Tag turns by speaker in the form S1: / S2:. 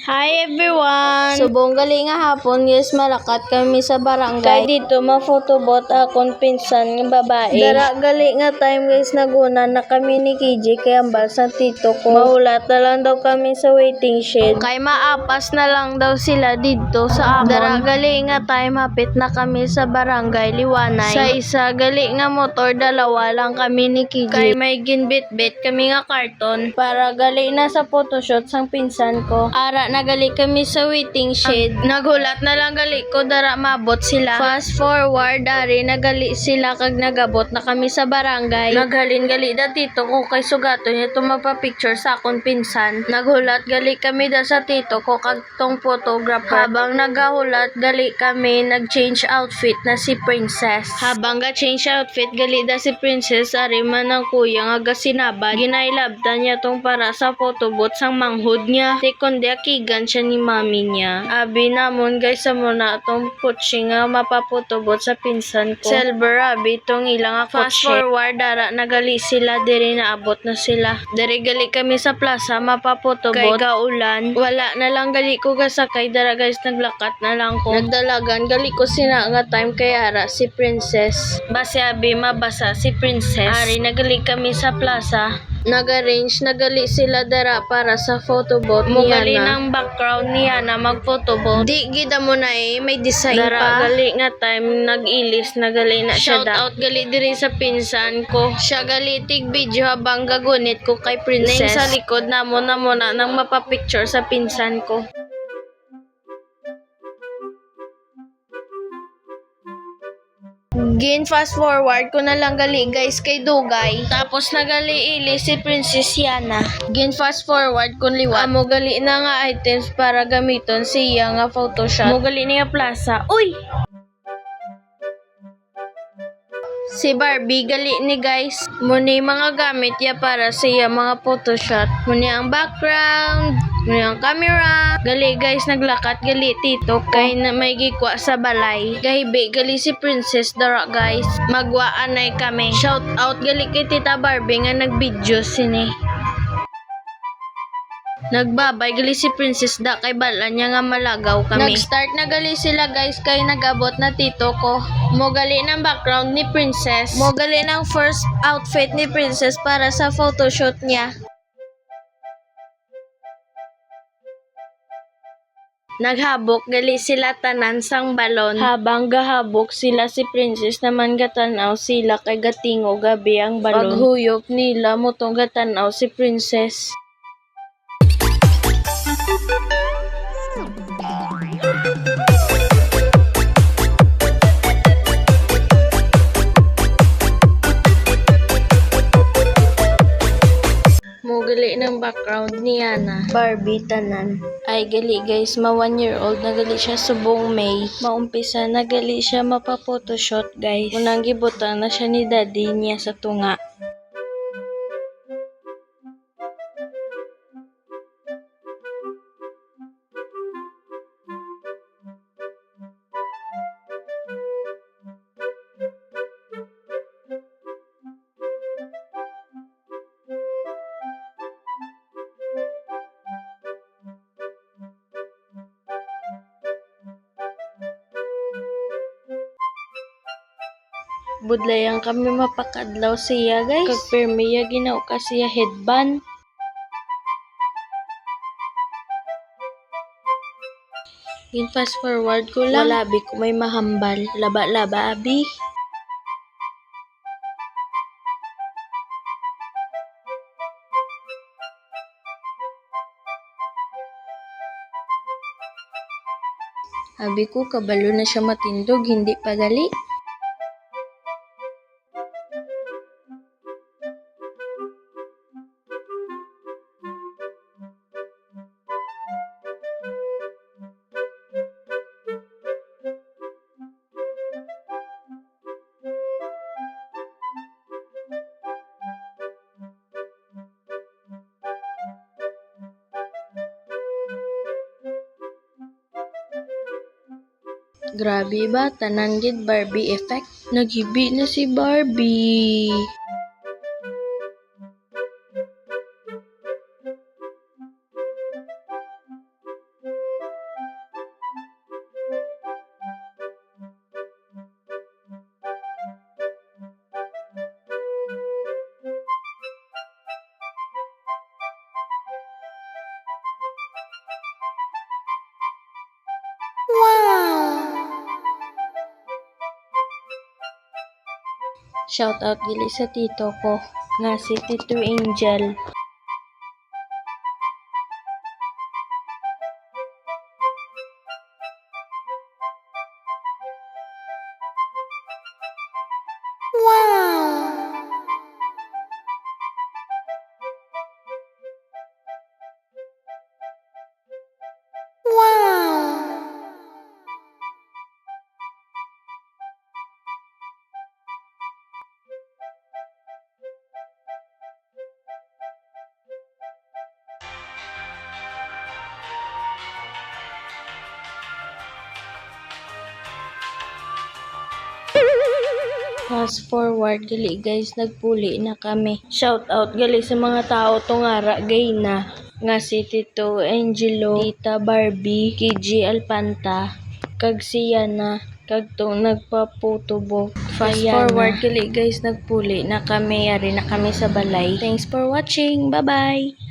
S1: Hi everyone! Subong gali nga hapon, guys, malakat kami sa barangay. Kay dito mafotobot akong pinsan ng babae. Dara gali nga time, guys, naguna na kami ni KJ kay ambal sa tito ko. Maulat na lang daw kami sa waiting shed. Kay maapas na lang daw sila dito sa amon. Dara gali nga time, hapit na kami sa barangay Liwanay. Sa isa gali nga motor, dalawa lang kami ni KJ. Kay may ginbit-bit kami nga karton para gali na sa photoshoot sang pinsan ko. Ara nagali kami sa waiting shed. Naghulat na lang gali ko dara mabot sila. Fast forward dari nagali sila kag nagabot na kami sa barangay. Naghalin gali da tito ko kay sugato niya tumapa-picture sa akong pinsan. Naghulat gali kami da sa tito ko kag tong photographer. Habang nagahulat gali kami nag-change outfit na si Princess. Habang ga-change outfit gali da si Princess, ari man ang kuya nga gasinabad. Ginailabtan niya tong para sa photobooth sang manghud niya. Kundi akigan siya ni mami niya. Abi namon guys, amo na itong kutsi nga mapaputobot sa pinsan ko. Silver abi itong ilang kutsi. Fast forward dara nagali sila, diri naabot na sila. Diri gali kami sa plaza mapaputobot. Kay gaulan, wala na lang gali ko gasakay, dara guys naglakat na lang ko. Nagdalagan gali ko sina nga time kay ara si Princess. Base abi mabasa si Princess. Ari nagali kami sa plaza. Nag-arrange nagali sila dara para sa photobooth ni Yana. Mugali ng background niya na mag-photobooth. Di gida mo na may design dara pa. Gali nga time nag-ilis nagali na siya da. Shout out gali diri sa pinsan ko. Siya gali tig video habang gagunit ko kay Princess. Nang sa likod na nang mapapicture sa pinsan ko. Gin fast forward ko na lang gali guys kay Dugay. Tapos nagali ili si Princess Yana. Gin fast forward ko liwat. Amo gali na nga items para gamiton siya nga photoshop. Amo gali niya plaza. Uy! Si Barbie gali ni guys. Muni mga gamit ya para siya mga photoshoot. Muni ang background, muni ang camera. Gali guys naglakat gali tito kay na may gikwa sa balay. Gahibi gali si Princess dara guys. Magwaan na kami. Shout out gali kay Tita Barbie nga nagvideo sini. Nagbabay gali si Princess da kay bala niya nga malagaw kami. Nag-start na gali sila guys kay nagabot na tito ko. Mo gali ng background ni Princess. Mo gali ng first outfit ni Princess para sa photoshoot niya. Naghabok gali sila tanan sang balon. Habang gahabok sila si Princess naman gatanaw sila kay gatingo gabi ang balon. Paghuyop nila motong gatanaw si Princess. Gali ng background ni Yana. Barbie tanan. Ay gali guys, ma 1 year old na gali siya subong May. Maumpisa na gali siya mapa-photoshoot guys. Unang gibutan na siya ni daddy niya sa tunga. Budlayang kami mapakadlaw siya guys. Kag permiya ginaw ka siya headband. Gin fast forward ko lang. Wala abi ko may mahambal. Laba-laba abi. Abi ko kabalo na siya matindog, hindi pa gali. Grabe ba? Tanan gid Barbie effect. Naghibi na si Barbie. Shout out gali sa tito ko nga si Tito Angel. Fast forward gali guys, nagpuli na kami. Shout out gali sa mga tao tungara gay na nga si Tito Angelo, Tita Barbie, KG Alpanta, kag siya na kag to nagpa-photobok. Fast forward gali guys, nagpuli na kami, ari na kami sa balay. Thanks for watching. Bye-bye.